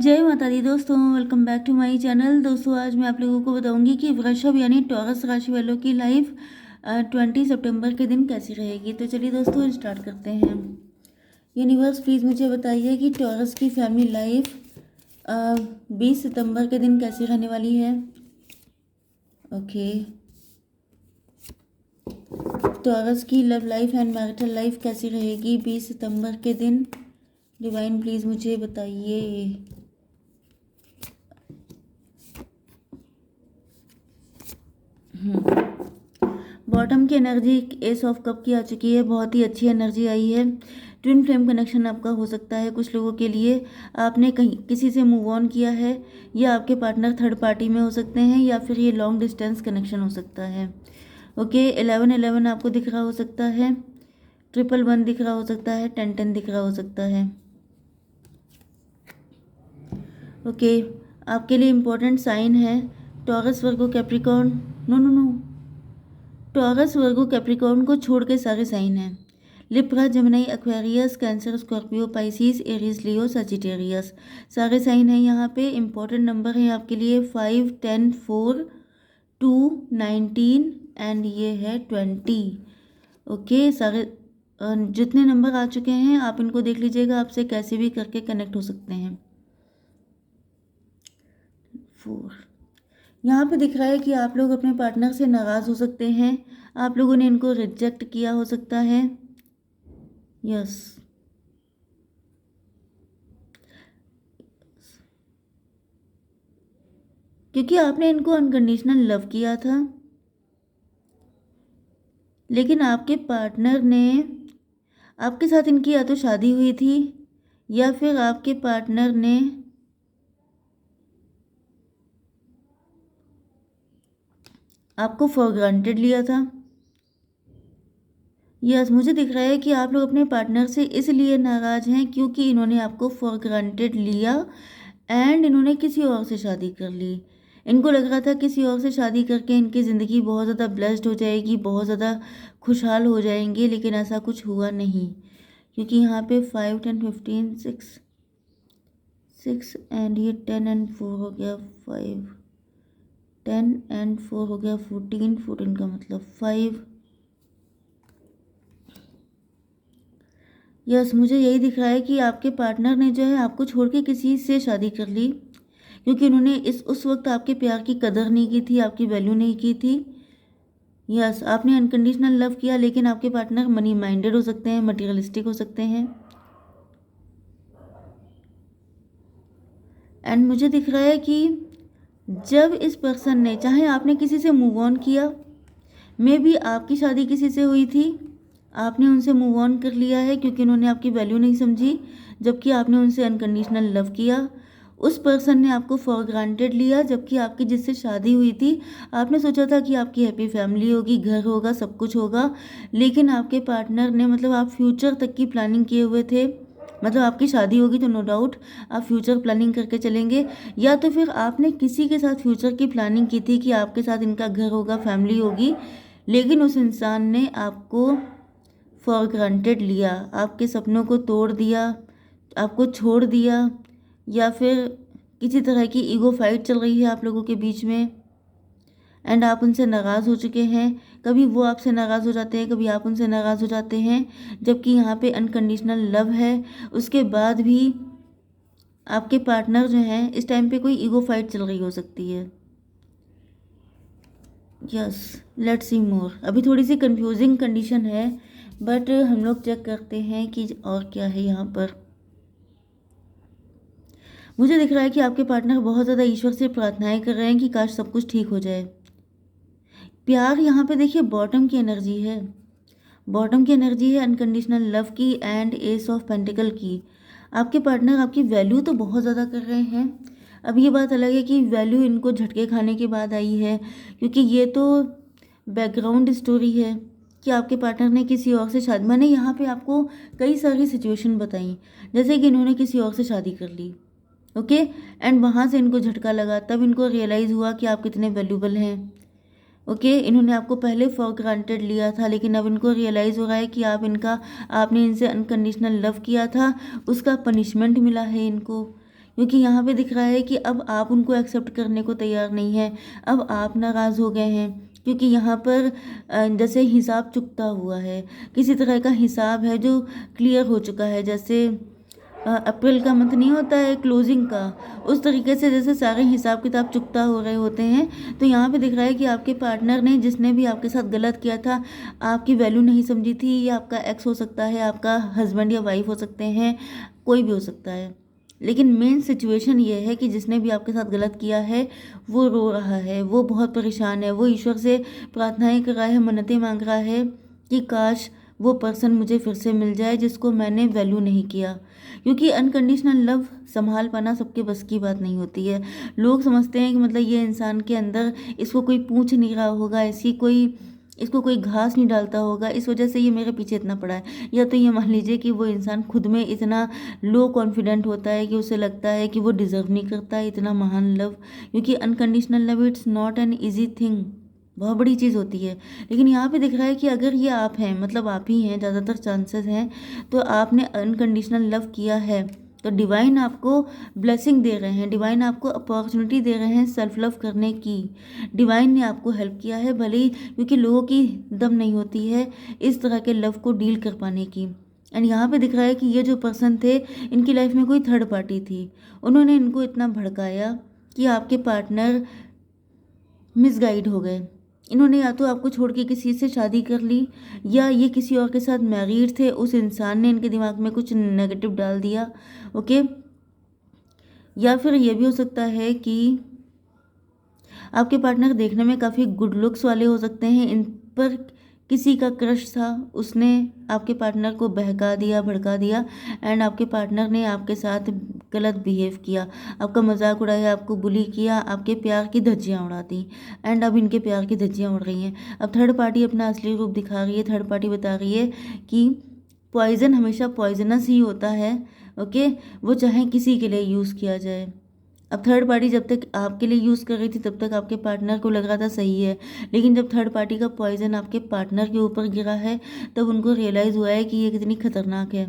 जय माता दी दोस्तों, welcome back to my channel. दोस्तों आज मैं आप लोगों को बताऊंगी कि वृषभ यानी टॉरस राशि वालों की लाइफ 20 सितंबर के दिन कैसी रहेगी। तो चलिए दोस्तों स्टार्ट करते हैं। यूनिवर्स प्लीज़ मुझे बताइए कि टॉरस की फैमिली लाइफ 20 सितंबर के दिन कैसी रहने वाली है। ओके, टॉरस की love life and marital life कैसी रहेगी 20 सितंबर के दिन। डिवाइन प्लीज़ मुझे बताइए। बॉटम की एनर्जी एस ऑफ कप की आ चुकी है, बहुत ही अच्छी एनर्जी आई है। ट्विन फ्लेम कनेक्शन आपका हो सकता है कुछ लोगों के लिए। आपने कहीं किसी से मूव ऑन किया है, या आपके पार्टनर थर्ड पार्टी में हो सकते हैं, या फिर ये लॉन्ग डिस्टेंस कनेक्शन हो सकता है। ओके, 1111 आपको दिख रहा हो सकता है, 111 दिख रहा हो सकता है, 1010 दिख रहा हो सकता है। ओके, आपके लिए इम्पोर्टेंट साइन है Taurus, Virgo, Capricorn. No no no, Taurus, Virgo, Capricorn को छोड़ के सारे साइन हैं। Libra, Gemini, Aquarius, Cancer, Scorpio, Pisces, Aries, Leo, Sagittarius, सारे साइन हैं यहाँ पे। इम्पोर्टेंट नंबर है आपके लिए 5, 10, 4, 2, 19 एंड ये है 20। ओके, सारे जितने नंबर आ चुके हैं आप इनको देख लीजिएगा, आपसे कैसे भी करके कनेक्ट हो सकते हैं। 4 यहाँ पे दिख रहा है कि आप लोग अपने पार्टनर से नाराज़ हो सकते हैं, आप लोगों ने इनको रिजेक्ट किया हो सकता है। यस, क्योंकि आपने इनको अनकंडीशनल लव किया था, लेकिन आपके पार्टनर ने, आपके साथ इनकी या तो शादी हुई थी, या फिर आपके पार्टनर ने आपको फॉर ग्रांटेड लिया था। यस, मुझे दिख रहा है कि आप लोग अपने पार्टनर से इसलिए नाराज़ हैं क्योंकि इन्होंने आपको फॉर ग्रांटेड लिया एंड इन्होंने किसी और से शादी कर ली। इनको लग रहा था किसी और से शादी करके इनकी ज़िंदगी बहुत ज़्यादा ब्लेस्ड हो जाएगी, बहुत ज़्यादा खुशहाल हो जाएंगे, लेकिन ऐसा कुछ हुआ नहीं। क्योंकि यहाँ पे 5, 10, 15, 6 एंड ये 10 एंड 4 हो गया, 5, 10 एंड 4 हो गया 14, 14 का मतलब 5। यस, मुझे यही दिख रहा है कि आपके पार्टनर ने जो है आपको छोड़ के किसी से शादी कर ली, क्योंकि उन्होंने उस वक्त आपके प्यार की कदर नहीं की थी, आपकी वैल्यू नहीं की थी। यस, आपने अनकंडीशनल लव किया, लेकिन आपके पार्टनर मनी माइंडेड हो सकते हैं, मटेरियलिस्टिक हो सकते हैं। एंड मुझे दिख रहा है कि जब इस पर्सन ने, चाहे आपने किसी से मूव ऑन किया, मे बी आपकी शादी किसी से हुई थी, आपने उनसे मूव ऑन कर लिया है क्योंकि उन्होंने आपकी वैल्यू नहीं समझी, जबकि आपने उनसे अनकंडीशनल लव किया। उस पर्सन ने आपको फॉर ग्रांटेड लिया, जबकि आपकी जिससे शादी हुई थी, आपने सोचा था कि आपकी हैप्पी फैमिली होगी, घर होगा, सब कुछ होगा, लेकिन आपके पार्टनर ने, मतलब आप फ्यूचर तक की प्लानिंग किए हुए थे, मतलब आपकी शादी होगी तो नो डाउट आप फ्यूचर प्लानिंग करके चलेंगे, या तो फिर आपने किसी के साथ फ्यूचर की प्लानिंग की थी कि आपके साथ इनका घर होगा, फैमिली होगी, लेकिन उस इंसान ने आपको फॉर ग्रांटेड लिया, आपके सपनों को तोड़ दिया, आपको छोड़ दिया, या फिर किसी तरह की ईगो फाइट चल रही है आप लोगों के बीच में एंड आप उनसे नाराज़ हो चुके हैं। कभी वो आपसे नाराज़ हो जाते हैं, कभी आप उनसे नाराज़ हो जाते हैं, जबकि यहाँ पे अनकंडीशनल लव है। उसके बाद भी आपके पार्टनर जो हैं, इस टाइम पे कोई ईगो फाइट चल रही हो सकती है। यस, लेट्स सी मोर। अभी थोड़ी सी कंफ्यूजिंग कंडीशन है, बट हम लोग चेक करते हैं कि और क्या है यहाँ पर। मुझे दिख रहा है कि आपके पार्टनर बहुत ज़्यादा ईश्वर से प्रार्थनाएं कर रहे हैं कि काश सब कुछ ठीक हो जाए। प्यार यहाँ पे देखिए बॉटम की एनर्जी है, बॉटम की एनर्जी है अनकंडीशनल लव की एंड एस ऑफ पेंटिकल की। आपके पार्टनर आपकी वैल्यू तो बहुत ज़्यादा कर रहे हैं। अब ये बात अलग है कि वैल्यू इनको झटके खाने के बाद आई है, क्योंकि ये तो बैकग्राउंड स्टोरी है कि आपके पार्टनर ने किसी और से शादी, मैंने यहाँ पे आपको कई सारी सिचुएशन बताई, जैसे कि इन्होंने किसी और से शादी कर ली, ओके, एंड वहाँ से इनको झटका लगा, तब इनको रियलाइज़ हुआ कि आप कितने वैल्यूबल हैं। ओके, इन्होंने आपको पहले फॉर ग्रांटेड लिया था, लेकिन अब इनको रियलाइज़ हो रहा है कि आपने इनसे अनकंडीशनल लव किया था, उसका पनिशमेंट मिला है इनको, क्योंकि यहाँ पे दिख रहा है कि अब आप उनको एक्सेप्ट करने को तैयार नहीं हैं, अब आप नाराज़ हो गए हैं, क्योंकि यहाँ पर जैसे हिसाब चुकता हुआ है, किसी तरह का हिसाब है जो क्लियर हो चुका है। जैसे अप्रैल का मंथ नहीं होता है क्लोजिंग का, उस तरीके से जैसे सारे हिसाब किताब चुकता हो रहे होते हैं। तो यहाँ पे दिख रहा है कि आपके पार्टनर ने, जिसने भी आपके साथ गलत किया था, आपकी वैल्यू नहीं समझी थी। ये आपका एक्स हो सकता है, आपका हस्बैंड या वाइफ हो सकते हैं, कोई भी हो सकता है। लेकिन मेन सिचुएशन ये है कि जिसने भी आपके साथ गलत किया है वो रो रहा है, वो बहुत परेशान है, वो ईश्वर से प्रार्थनाएं कर रहा है, मन्नतें मांग रहा है कि काश वो पर्सन मुझे फिर से मिल जाए जिसको मैंने वैल्यू नहीं किया। क्योंकि अनकंडीशनल लव संभाल पाना सबके बस की बात नहीं होती है। लोग समझते हैं कि मतलब ये इंसान के अंदर, इसको कोई पूछ नहीं रहा होगा, इसको कोई घास नहीं डालता होगा, इस वजह से ये मेरे पीछे इतना पड़ा है। या तो ये मान लीजिए कि वो इंसान खुद में इतना लो कॉन्फिडेंट होता है कि उसे लगता है कि वो डिज़र्व नहीं करता है इतना महान लव। क्योंकि unconditional love it's not an easy thing, बहुत बड़ी चीज़ होती है। लेकिन यहाँ पे दिख रहा है कि अगर ये आप हैं, मतलब आप ही हैं, ज़्यादातर चांसेस हैं, तो आपने अनकंडीशनल लव किया है, तो डिवाइन आपको ब्लेसिंग दे रहे हैं, डिवाइन आपको अपॉर्चुनिटी दे रहे हैं सेल्फ लव करने की। डिवाइन ने आपको हेल्प किया है, भले ही, क्योंकि लोगों की दम नहीं होती है इस तरह के लव को डील कर पाने की। एंड यहाँ पे दिख रहा है कि ये जो पर्सन थे, इनकी लाइफ में कोई थर्ड पार्टी थी, उन्होंने इनको इतना भड़काया कि आपके पार्टनर मिसगाइड हो गए। इन्होंने या तो आपको छोड़ के किसी से शादी कर ली, या ये किसी और के साथ मैरिड थे, उस इंसान ने इनके दिमाग में कुछ नेगेटिव डाल दिया। ओके, या फिर ये भी हो सकता है कि आपके पार्टनर देखने में काफ़ी गुड लुक्स वाले हो सकते हैं, इन पर किसी का क्रश था, उसने आपके पार्टनर को बहका दिया, भड़का दिया, एंड आपके पार्टनर ने आपके साथ गलत बिहेव किया, आपका मजाक उड़ाया, आपको बुली किया, आपके प्यार की धज्जियाँ उड़ा दी। एंड अब इनके प्यार की धज्जियाँ उड़ रही हैं। अब थर्ड पार्टी अपना असली रूप दिखा रही है, थर्ड पार्टी बता रही है कि पॉइजन हमेशा पॉइजनस ही होता है। ओके, वो चाहे किसी के लिए यूज़ किया जाए। अब थर्ड पार्टी जब तक आपके लिए यूज़ कर रही थी तब तक आपके पार्टनर को लग रहा था सही है, लेकिन जब थर्ड पार्टी का पॉइजन आपके पार्टनर के ऊपर गिरा है तब उनको रियलाइज़ हुआ है कि ये कितनी खतरनाक है।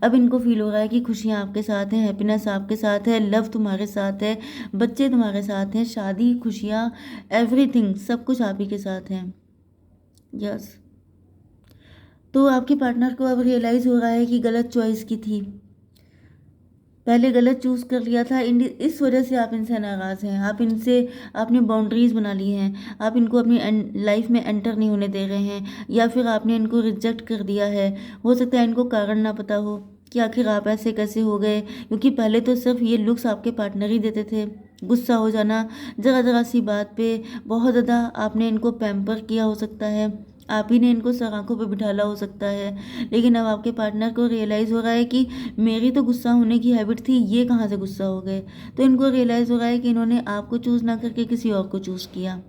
अब इनको फील हो रहा है कि खुशियाँ आपके साथ हैं, हैप्पीनेस आपके साथ है, लव तुम्हारे साथ है, बच्चे तुम्हारे साथ हैं, शादी, खुशियाँ, एवरीथिंग, सब कुछ आप ही के साथ हैं। यस, तो आपके पार्टनर को अब रियलाइज़ हो रहा है कि गलत चॉइस की थी, पहले गलत चूज़ कर लिया था, इस वजह से आप इनसे नाराज़ हैं, आप इनसे, आपने बाउंड्रीज़ बना ली हैं, आप इनको अपनी लाइफ में एंटर नहीं होने दे रहे हैं, या फिर आपने इनको रिजेक्ट कर दिया है। हो सकता है इनको कारण ना पता हो कि आखिर आप ऐसे कैसे हो गए, क्योंकि पहले तो सिर्फ ये लुक्स आपके पार्टनर ही देते थे। गुस्सा हो जाना ज़रा ज़रा सी बात पे, बहुत ज़्यादा आपने इनको पैम्पर किया हो सकता है, आप ही ने इनको सर आंखों पे बिठाला हो सकता है। लेकिन अब आपके पार्टनर को रियलाइज़ हो रहा है कि मेरी तो गुस्सा होने की हैबिट थी, ये कहाँ से गुस्सा हो गए। तो इनको रियलाइज़ हो रहा है कि इन्होंने आपको चूज़ ना करके किसी और को चूज़ किया।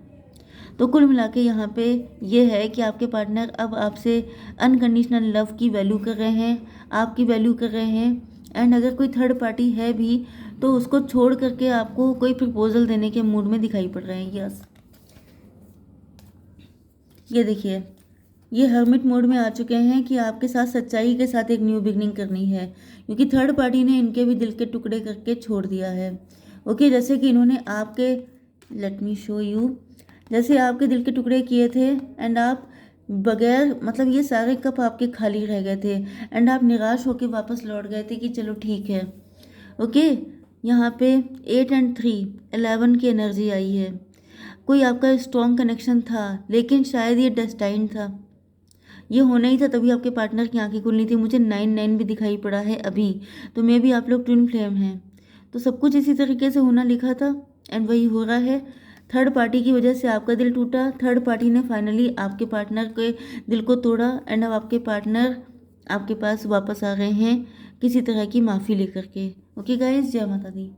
तो कुल मिला के यहाँ पे ये है कि आपके पार्टनर अब आपसे अनकंडीशनल लव की वैल्यू कर रहे हैं, आपकी वैल्यू कर रहे हैं। एंड अगर कोई थर्ड पार्टी है भी तो उसको छोड़ करके आपको कोई प्रपोजल देने के मूड में दिखाई पड़ रहे हैं। यस, ये देखिए, ये हर्मिट मोड में आ चुके हैं कि आपके साथ सच्चाई के साथ एक न्यू बिगनिंग करनी है, क्योंकि थर्ड पार्टी ने इनके भी दिल के टुकड़े करके छोड़ दिया है। ओके, जैसे कि इन्होंने आपके, लेट मी शो यू, जैसे आपके दिल के टुकड़े किए थे, एंड आप बगैर, मतलब ये सारे कप आपके खाली रह गए थे, एंड आप निराश होकर वापस लौट गए थे कि चलो ठीक है। ओके, यहाँ पे 8 एंड 3 11 की एनर्जी आई है। कोई आपका स्ट्रॉन्ग कनेक्शन था, लेकिन शायद ये डेस्टाइन था, ये होना ही था, तभी आपके पार्टनर की आंखें खुलनी थी। मुझे 9 भी दिखाई पड़ा है अभी, तो मे भी आप लोग ट्विन फ्लेम हैं, तो सब कुछ इसी तरीके से होना लिखा था, एंड वही हो रहा है। थर्ड पार्टी की वजह से आपका दिल टूटा, थर्ड पार्टी ने फाइनली आपके पार्टनर के दिल को तोड़ा, एंड अब आपके पार्टनर आपके पास वापस आ गए हैं किसी तरह की माफ़ी लेकर के। ओके गाइज, जय माता दी।